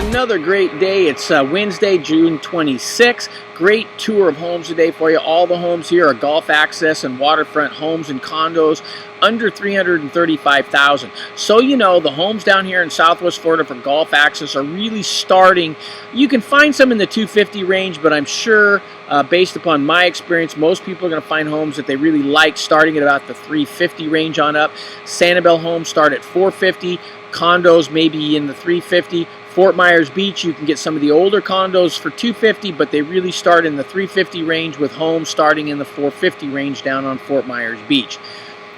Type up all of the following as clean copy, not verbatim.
Another great day. It's Wednesday, June 26th. Great tour of homes today for you. All the homes here are Gulf access and waterfront homes and condos under $335,000. So you know, the homes down here in Southwest Florida for Gulf access are really starting. You can find some in the 250 range, but I'm sure based upon my experience, most people are going to find homes that they really like starting at about the 350 range on up. Sanibel homes start at 450. Condos maybe in the 350. Fort Myers Beach, you can get some of the older condos for $250, but they really start in the $350 range with homes starting in the $450 range down on Fort Myers Beach.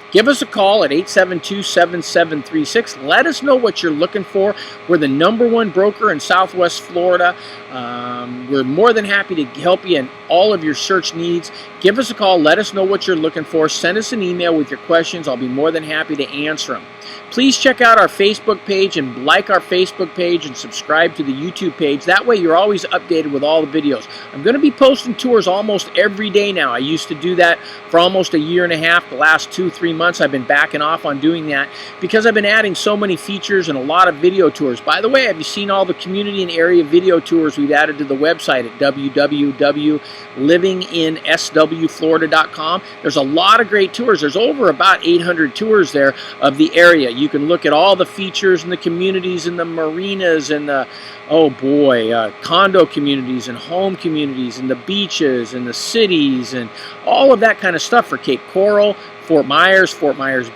Give us a call at 872-7736. Let us know what you're looking for. We're the #1 broker in Southwest Florida. We're more than happy to help you in all of your search needs. Give us a call. Let us know what you're looking for. Send us an email with your questions. I'll be more than happy to answer them. Please check out our Facebook page and like our Facebook page and subscribe to the YouTube page. That way you're always updated with all the videos. I'm going to be posting tours almost every day now. I used to do that for almost a year and a half. The last 2-3 months I've been backing off on doing that because I've been adding so many features and a lot of video tours. By the way, have you seen all the community and area video tours we've added to the website at www.livinginswflorida.com? There's a lot of great tours. There's over about 800 tours there of the area. You can look at all the features and the communities and the marinas and the, condo communities and home communities and the beaches and the cities and all of that kind of stuff for Cape Coral, Fort Myers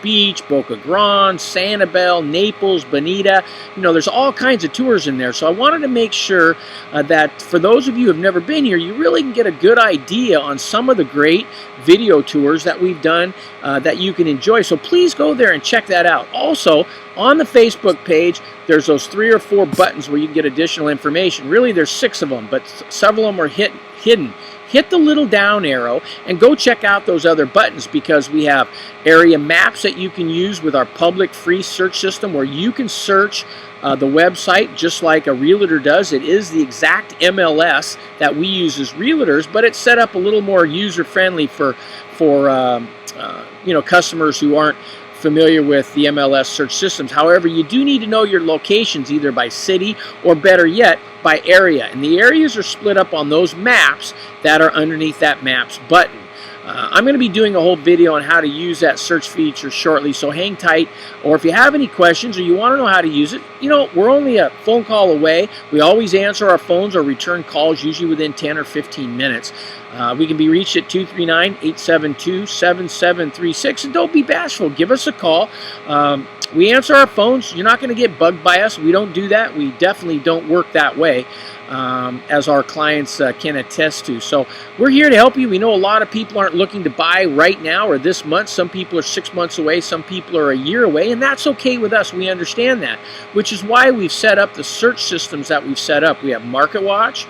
Beach, Boca Grande, Sanibel, Naples, Bonita. You know, there's all kinds of tours in there. So I wanted to make sure that for those of you who have never been here, you really can get a good idea on some of the great video tours that we've done that you can enjoy. So please go there and check that out. Also, on the Facebook page, there's those 3 or 4 buttons where you can get additional information. Really, there's 6 of them, but several of them are hidden. Hit the little down arrow and go check out those other buttons because we have area maps that you can use with our public free search system where you can search the website just like a realtor does. It is the exact MLS that we use as realtors, but it's set up a little more user-friendly for customers who aren't familiar with the MLS search systems. However, you do need to know your locations either by city or better yet by area, and the areas are split up on those maps that are underneath that maps button. I'm going to be doing a whole video on how to use that search feature shortly, so hang tight. Or if you have any questions or you want to know how to use it, you know, we're only a phone call away. We always answer our phones or return calls usually within 10 or 15 minutes. We can be reached at 239-872-7736, and don't be bashful. Give us a call. We answer our phones. You're not going to get bugged by us. We don't do that. We definitely don't work that way, as our clients can attest to. So we're here to help you. We know a lot of people aren't looking to buy right now or this month. Some people are 6 months away. Some people are a year away, and that's okay with us. We understand that, which is why we've set up the search systems that we've set up. We have Market Watch,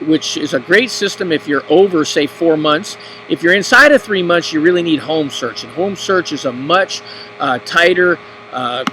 which is a great system if you're over, say, 4 months. If you're inside of 3 months, you really need Home Search, and Home Search is a much tighter,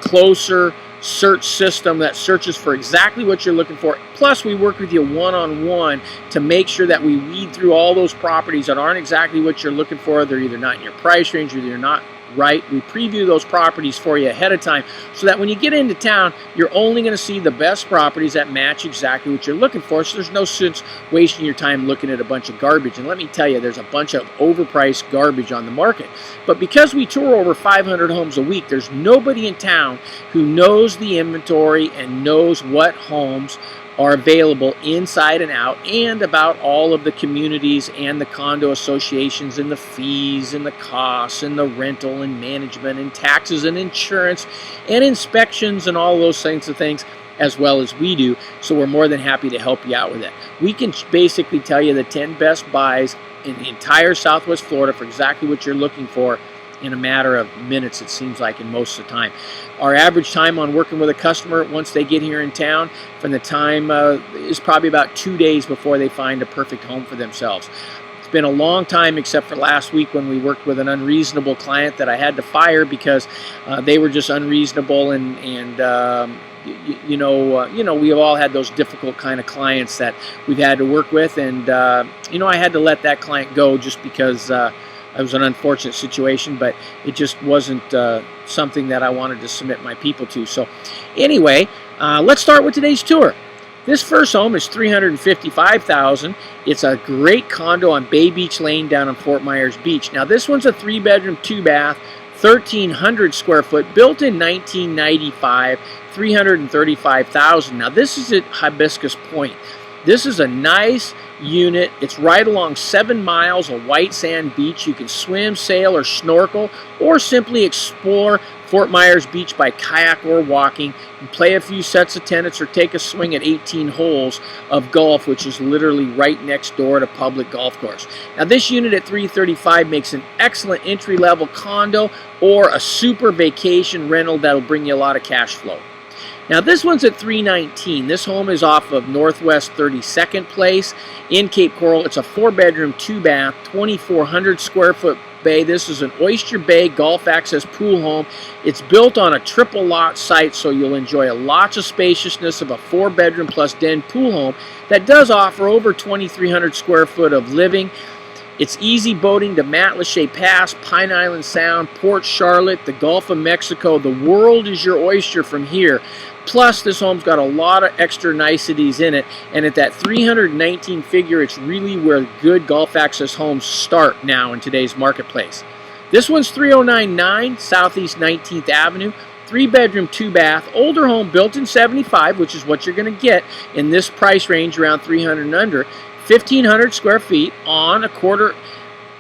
closer search system that searches for exactly what you're looking for. Plus, we work with you one-on-one to make sure that we weed through all those properties that aren't exactly what you're looking for. They're either not in your price range or they're not right. We preview those properties for you ahead of time so that when you get into town, you're only going to see the best properties that match exactly what you're looking for. So there's no sense wasting your time looking at a bunch of garbage. And let me tell you, there's a bunch of overpriced garbage on the market. But because we tour over 500 homes a week, there's nobody in town who knows the inventory and knows what homes are available inside and out, and about all of the communities and the condo associations and the fees and the costs and the rental and management and taxes and insurance and inspections and all those kinds of things, as well as we do. So we're more than happy to help you out with it. We can basically tell you the 10 best buys in the entire Southwest Florida for exactly what you're looking for in a matter of minutes, it seems like, in most of the time. Our average time on working with a customer once they get here in town from the time is probably about 2 days before they find a perfect home for themselves. been a long time, except for last week when we worked with an unreasonable client that I had to fire because they were just unreasonable, and you know, we have all had those difficult kind of clients that we've had to work with, and you know, I had to let that client go just because it was an unfortunate situation, but it just wasn't something that I wanted to submit my people to. So anyway, let's start with today's tour. This first home is $355,000. It's a great condo on Bay Beach Lane down in Fort Myers Beach. Now this one's a 3-bedroom, 2-bath, 1,300 square foot, built in 1995, $335,000. Now this is at Hibiscus Point. This is a nice unit. It's right along 7 miles of white sand beach. You can swim, sail, or snorkel, or simply explore Fort Myers Beach by kayak or walking, and play a few sets of tennis or take a swing at 18 holes of golf, which is literally right next door to public golf course. Now this unit at $335,000 makes an excellent entry-level condo or a super vacation rental that'll bring you a lot of cash flow. Now this one's at $319,000. This home is off of Northwest 32nd Place in Cape Coral. It's a 4-bedroom, 2-bath, 2,400 square foot bay. This is an Oyster Bay golf access pool home. It's built on a triple lot site, so you'll enjoy lots of spaciousness of a 4-bedroom plus den pool home that does offer over 2,300 square foot of living. It's easy boating to Matlacha Pass, Pine Island Sound, Port Charlotte, the Gulf of Mexico. The world is your oyster from here. Plus, this home's got a lot of extra niceties in it, and at that $319,000 figure, it's really where good golf access homes start now in today's marketplace. This one's 3099 Southeast 19th Avenue, 3-bedroom, 2-bath, older home built in 75, which is what you're going to get in this price range, around 300 and under, 1,500 square feet on a 1/4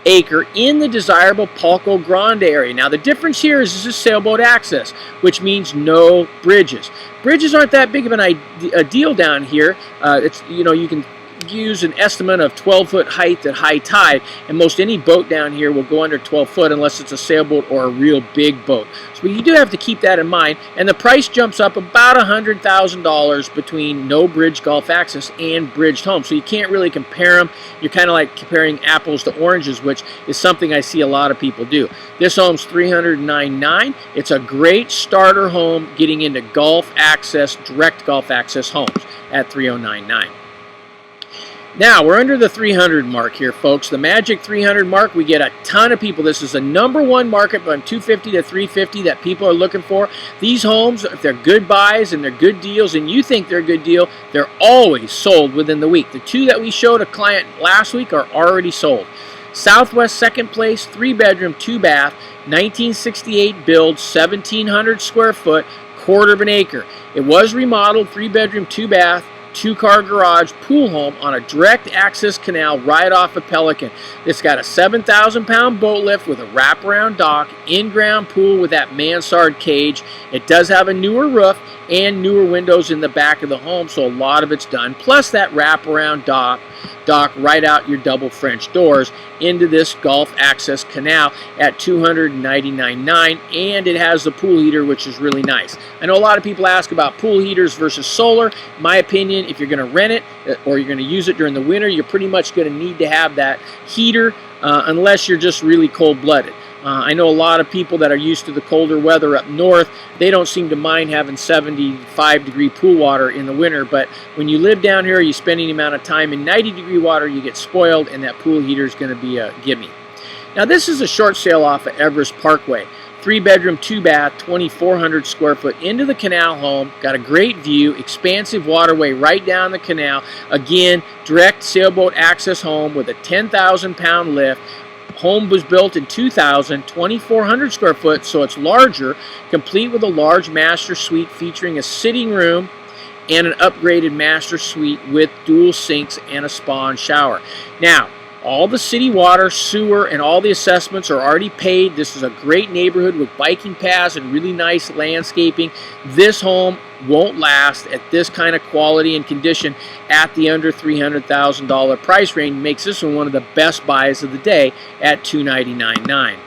acre in the desirable Palco Grande area. Now the difference here is this is sailboat access, which means no bridges. Bridges aren't that big of a deal down here. It's, you know, you can use an estimate of 12-foot height at high tide, and most any boat down here will go under 12 foot unless it's a sailboat or a real big boat. So you do have to keep that in mind, and the price jumps up about $100,000 between no bridge golf access and bridged homes. So you can't really compare them. You're kind of like comparing apples to oranges, which is something I see a lot of people do. This home's $309,900. It's a great starter home getting into golf access, direct golf access homes at $309,900. Now, we're under the 300 mark here, folks. The magic 300 mark, we get a ton of people. This is the #1 market from 250 to 350 that people are looking for. These homes, if they're good buys and they're good deals and you think they're a good deal, they're always sold within the week. The 2 that we showed a client last week are already sold. Southwest 2nd Place, 3-bedroom, 2-bath, 1968 build, 1,700 square foot, 1/4 acre. It was remodeled, 3-bedroom, 2-bath, 2-car garage pool home on a direct access canal right off of Pelican. It's got a 7,000-pound boat lift with a wraparound dock, in-ground pool with that mansard cage. It does have a newer roof and newer windows in the back of the home, so a lot of it's done. Plus that wraparound dock right out your double French doors into this golf access canal at $299,900, and it has the pool heater, which is really nice. I know a lot of people ask about pool heaters versus solar. In my opinion, if you're going to rent it or you're going to use it during the winter, you're pretty much going to need to have that heater unless you're just really cold-blooded. I know a lot of people that are used to the colder weather up north, they don't seem to mind having 75-degree pool water in the winter, but when you live down here, you spend any amount of time in 90-degree water, you get spoiled, and that pool heater is going to be a gimme. Now this is a short sale off of Everest Parkway. 3-bedroom, 2-bath, 2,400 square foot into the canal home. Got a great view, expansive waterway right down the canal. Again, direct sailboat access home with a 10,000-pound lift. Home was built in 2000, 2,400 square foot, so it's larger, complete with a large master suite featuring a sitting room and an upgraded master suite with dual sinks and a spa and shower. Now, all the city water, sewer, and all the assessments are already paid. This is a great neighborhood with biking paths and really nice landscaping. This home won't last at this kind of quality and condition at the under $300,000 price range. Makes this one of the best buys of the day at $299,900.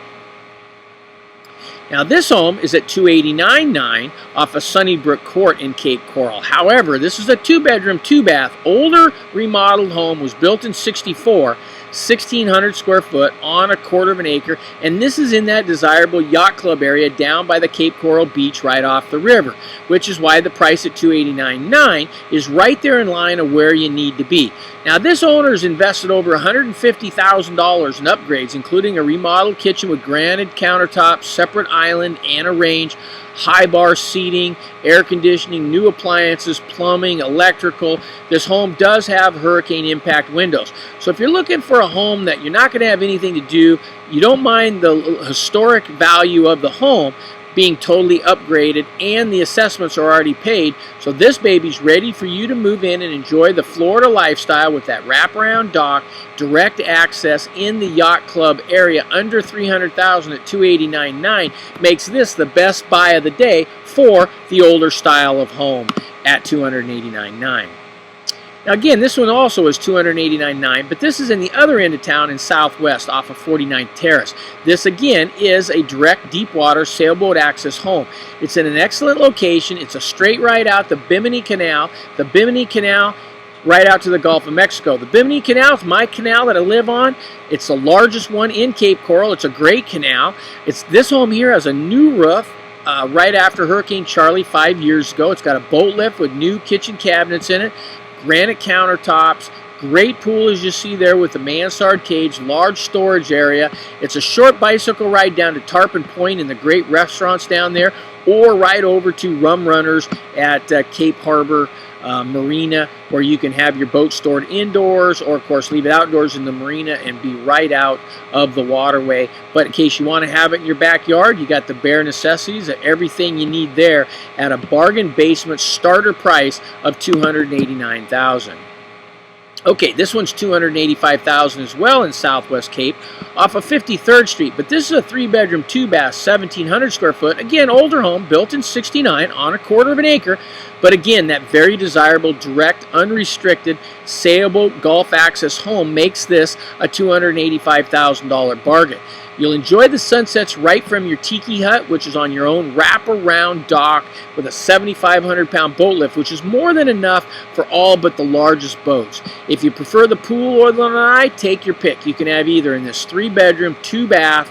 Now this home is at $289,900 off of Sunnybrook Court in Cape Coral. However, this is a 2-bedroom, 2-bath, older remodeled home, was built in 64, 1,600 square foot on a quarter of an acre, and this is in that desirable yacht club area down by the Cape Coral Beach right off the river, which is why the price at $289,900 is right there in line of where you need to be. Now, this owner's invested over $150,000 in upgrades, including a remodeled kitchen with granite countertops, separate island, and a range, high bar seating, air conditioning, new appliances, plumbing, electrical. This home does have hurricane impact windows. So if you're looking for a home that you're not going to have anything to do, you don't mind the historic value of the home being totally upgraded, and the assessments are already paid, so this baby's ready for you to move in and enjoy the Florida lifestyle with that wraparound dock, direct access in the yacht club area under $300,000 at $289,900 makes this the best buy of the day for the older style of home at $289,900. Now again, this one also is $289,900, but this is in the other end of town in Southwest off of 49th Terrace. This again is a direct deep water sailboat access home. It's in an excellent location. It's a straight ride out the Bimini Canal. The Bimini Canal right out to the Gulf of Mexico. The Bimini Canal is my canal that I live on. It's the largest one in Cape Coral. It's a great canal. This home here has a new roof. Right after Hurricane Charlie 5 years ago. It's got a boat lift with new kitchen cabinets in it, granite countertops, great pool as you see there with the mansard cage, large storage area. It's a short bicycle ride down to Tarpon Point and the great restaurants down there, or right over to Rum Runners at Cape Harbor Marina, where you can have your boat stored indoors, or of course leave it outdoors in the marina and be right out of the waterway. But in case you want to have it in your backyard, you got the bare necessities, everything you need there at a bargain basement starter price of $289,000. Okay, this one's $285,000 as well in Southwest Cape off of 53rd Street, but this is a 3-bedroom, 2-bath, 1,700 square foot, again, older home, built in '69 on a quarter of an acre, but again, that very desirable, direct, unrestricted, sailboat Gulf access home makes this a $285,000 bargain. You'll enjoy the sunsets right from your tiki hut, which is on your own wraparound dock with a 7,500-pound boat lift, which is more than enough for all but the largest boats. If you prefer the pool or the lanai, take your pick. You can have either in this 3-bedroom, 2-bath,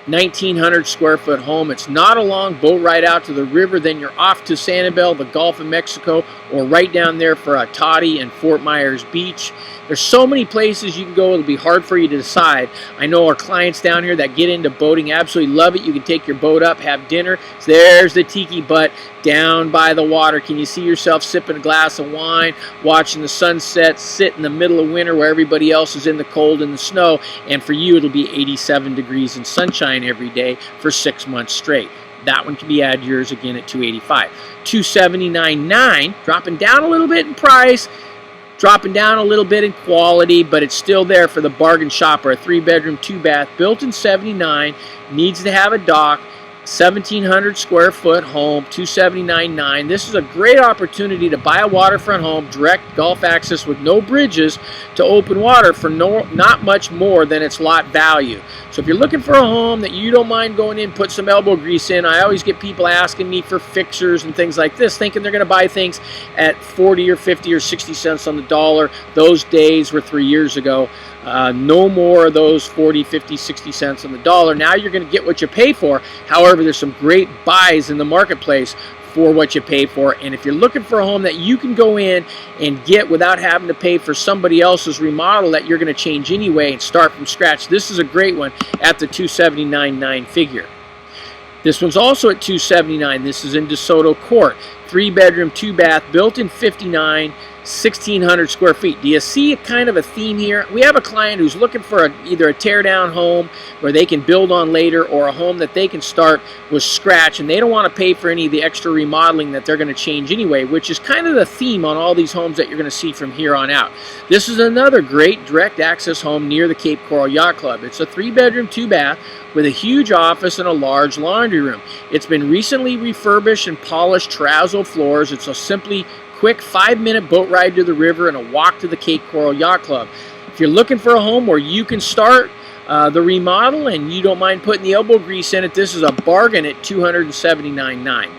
1,900 square foot home. It's not a long boat ride out to the river, then you're off to Sanibel, the Gulf of Mexico, or right down there for Toddy and Fort Myers Beach. There's so many places you can go, it'll be hard for you to decide. I know our clients down here that get into boating absolutely love it. You can take your boat up, have dinner. So there's the tiki butt down by the water. Can you see yourself sipping a glass of wine, watching the sunset, sit in the middle of winter where everybody else is in the cold and the snow, and for you it'll be 87 degrees and sunshine every day for 6 months straight. That one can be add yours again at $285,000. $279,900, dropping down a little bit in price, dropping down a little bit in quality, but it's still there for the bargain shopper. A 3-bedroom, 2-bath, built in '79, needs to have a dock, 1,700 square foot home, $279,900. This is a great opportunity to buy a waterfront home, direct Gulf access with no bridges to open water for not much more than its lot value. So if you're looking for a home that you don't mind going in, put some elbow grease in. I always get people asking me for fixers and things like this, thinking they're going to buy things at 40 or 50 or 60 cents on the dollar. Those days were 3 years ago. No more of those 40, 50, 60 cents on the dollar. Now you're going to get what you pay for. However, there's some great buys in the marketplace for what you pay for. And if you're looking for a home that you can go in and get without having to pay for somebody else's remodel that you're going to change anyway and start from scratch, this is a great one at the $279,900 figure. This one's also at $279,000. This is in DeSoto Court. 3-bedroom, 2-bath, built in '59, 1,600 square feet. Do you see a kind of a theme here? We have a client who's looking for either a tear-down home where they can build on later, or a home that they can start with scratch, and they don't want to pay for any of the extra remodeling that they're going to change anyway, which is kind of the theme on all these homes that you're going to see from here on out. This is another great direct access home near the Cape Coral Yacht Club. It's a 3-bedroom, 2-bath with a huge office and a large laundry room. It's been recently refurbished and polished terrazzo floors. It's a simply quick 5-minute boat ride to the river and a walk to the Cape Coral Yacht Club. If you're looking for a home where you can start the remodel and you don't mind putting the elbow grease in it, this is a bargain at $279,900.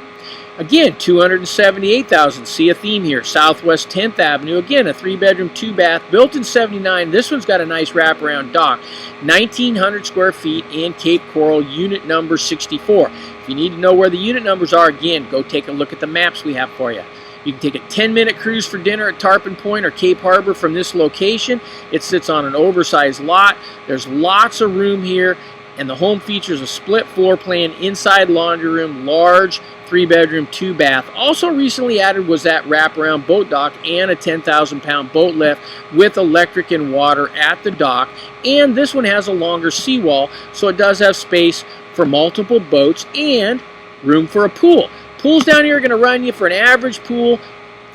Again, $278,000. See a theme here. Southwest 10th Avenue. Again, a 3-bedroom, 2-bath, built in '79. This one's got a nice wraparound dock. 1,900 square feet in Cape Coral, unit number 64. If you need to know where the unit numbers are, again, go take a look at the maps we have for you. You can take a 10-minute cruise for dinner at Tarpon Point or Cape Harbor from this location. It sits on an oversized lot. There's lots of room here, and the home features a split floor plan, inside laundry room, large 3-bedroom, 2-bath. Also recently added was that wraparound boat dock and a 10,000-pound boat lift with electric and water at the dock. And this one has a longer seawall, so it does have space for multiple boats and room for a pool. Pools down here are going to run you for an average pool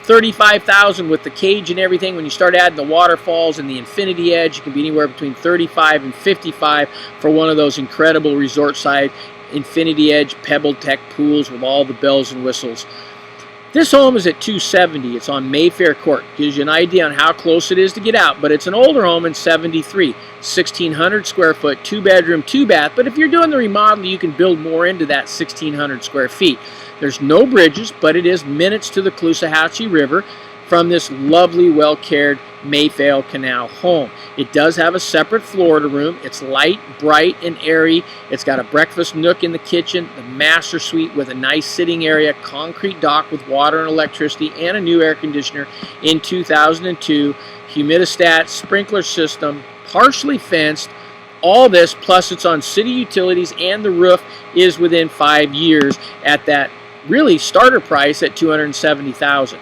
$35,000 with the cage and everything. When you start adding the waterfalls and the infinity edge, you can be anywhere between $35,000 and $55,000 for one of those incredible resort side infinity edge Pebble Tech pools with all the bells and whistles. This home is at $270,000. It's on Mayfair Court. Gives you an idea on how close it is to get out, but it's an older home in '73. 1,600 square foot, 2-bedroom, 2-bath, but if you're doing the remodel, you can build more into that 1,600 square feet. There's no bridges, but it is minutes to the Caloosahatchee River from this lovely, well-cared Mayfair Canal home. It does have a separate Florida room. It's light, bright, and airy. It's got a breakfast nook in the kitchen, the master suite with a nice sitting area, concrete dock with water and electricity, and a new air conditioner in 2002, humidistat, sprinkler system, partially fenced. All this, plus it's on city utilities, and the roof is within 5 years at that really starter price at $270,000.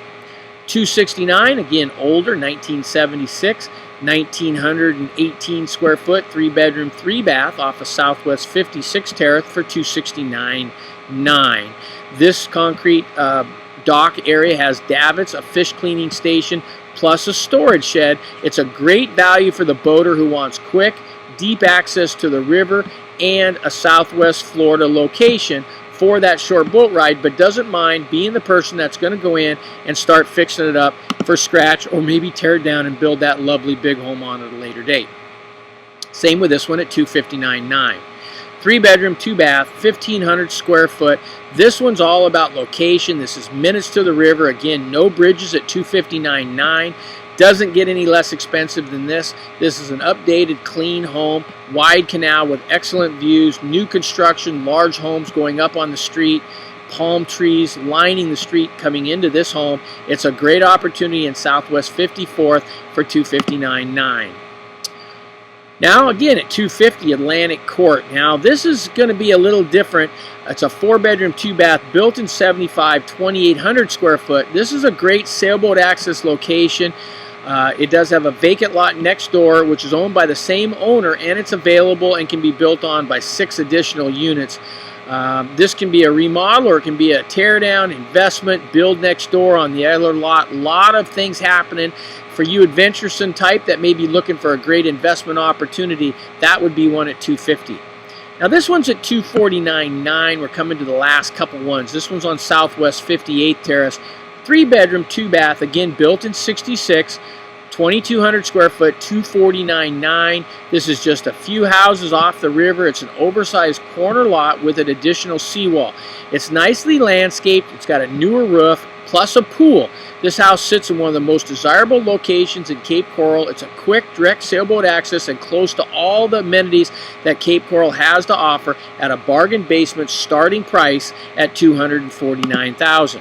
$269,000, again older, 1976, 1,918 square foot, 3-bedroom, 3-bath off of Southwest 56th Terrace for $269,900. This concrete dock area has davits, a fish cleaning station, plus a storage shed. It's a great value for the boater who wants quick, deep access to the river and a Southwest Florida location for that short boat ride, but doesn't mind being the person that's going to go in and start fixing it up for scratch, or maybe tear it down and build that lovely big home on at a later date. Same with this one at $259,900. 3-bedroom, 2-bath, 1,500 square foot. This one's all about location. This is minutes to the river. Again, no bridges at $259,900. Doesn't get any less expensive than this. This is an updated, clean home, wide canal with excellent views, new construction, large homes going up on the street, palm trees lining the street coming into this home. It's a great opportunity in Southwest 54th for $259,900. Now again at $250,000, Atlantic Court. Now this is going to be a little different. It's a 4-bedroom, 2-bath, built in '75, 2,800 square foot. This is a great sailboat access location. It does have a vacant lot next door, which is owned by the same owner, and it's available and can be built on by 6 additional units. This can be a remodel, or it can be a tear down, investment, build next door on the other lot. A lot of things happening. For you adventuresome type that may be looking for a great investment opportunity, that would be one at $250,000. Now this one's at $249,900. We're coming to the last couple ones. This one's on Southwest 58th Terrace. 3-bedroom, 2-bath, again built in '66, 2,200 square foot, $249,900. This is just a few houses off the river. It's an oversized corner lot with an additional seawall. It's nicely landscaped. It's got a newer roof plus a pool. This house sits in one of the most desirable locations in Cape Coral. It's a quick, direct sailboat access and close to all the amenities that Cape Coral has to offer at a bargain basement starting price at $249,000.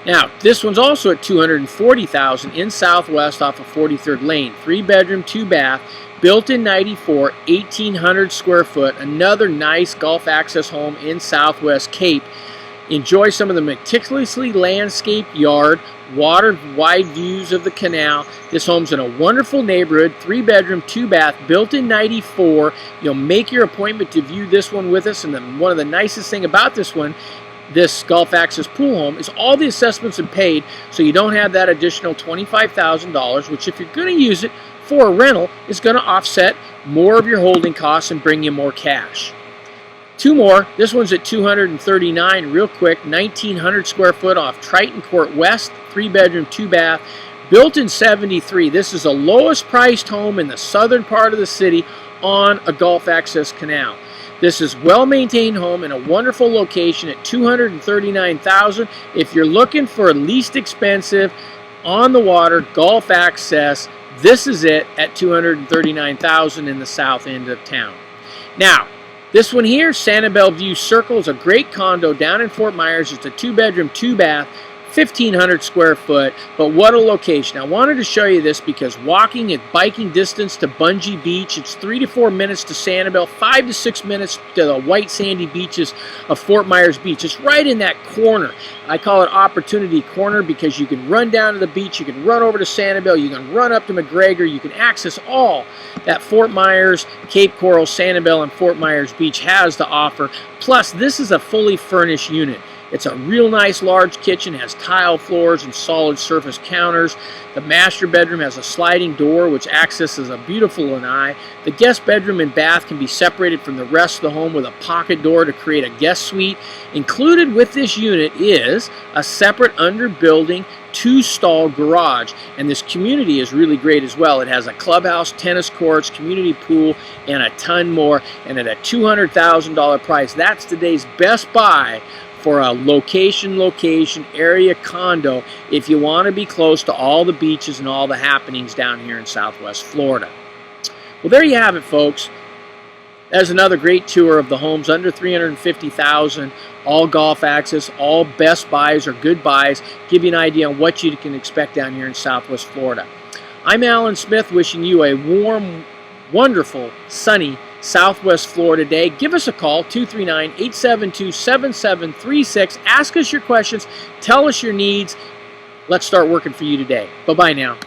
Now, this one's also at $240,000 in Southwest off of 43rd Lane. 3-bedroom, 2-bath, built in '94, 1,800 square foot. Another nice Gulf access home in Southwest Cape. Enjoy some of the meticulously landscaped yard, water wide views of the canal. This home's in a wonderful neighborhood, 3-bedroom, 2-bath, built in '94. You'll make your appointment to view this one with us, and one of the nicest thing about this one, this Gulf Access pool home, is all the assessments are paid, so you don't have that additional $25,000, which if you're going to use it for a rental, is going to offset more of your holding costs and bring you more cash. 2 more. This one's at $239,000, real quick, 1,900 square foot off Triton Court West, 3-bedroom, 2-bath, built in '73. This is the lowest priced home in the southern part of the city on a Gulf Access canal. This is well-maintained home in a wonderful location at $239,000. If you're looking for a least expensive, on-the-water golf access, this is it at $239,000 in the south end of town. Now, this one here, Sanibel View Circle, is a great condo down in Fort Myers. It's a 2-bedroom, 2-bath, 1,500 square foot, but what a location. I wanted to show you this because walking at biking distance to Bungee Beach, it's 3 to 4 minutes to Sanibel, 5 to 6 minutes to the white sandy beaches of Fort Myers Beach. It's right in that corner. I call it Opportunity Corner because you can run down to the beach, you can run over to Sanibel, you can run up to McGregor, you can access all that Fort Myers, Cape Coral, Sanibel, and Fort Myers Beach has to offer. Plus, this is a fully furnished unit. It's a real nice large kitchen, has tile floors and solid surface counters. The master bedroom has a sliding door which accesses a beautiful lanai. The guest bedroom and bath can be separated from the rest of the home with a pocket door to create a guest suite. Included with this unit is a separate underbuilding 2-stall garage, and this community is really great as well. It has a clubhouse, tennis courts, community pool, and a ton more, and at a $200,000 price. That's today's best buy for a location area condo if you want to be close to all the beaches and all the happenings down here in Southwest Florida. Well, there you have it, folks. There's another great tour of the homes under $350,000, all golf access, all best buys or good buys, give you an idea on what you can expect down here in Southwest Florida. I'm Alan Smith, wishing you a warm, wonderful, sunny Southwest Florida day. Give us a call, 239-872-7736. Ask us your questions. Tell us your needs. Let's start working for you today. Bye-bye now.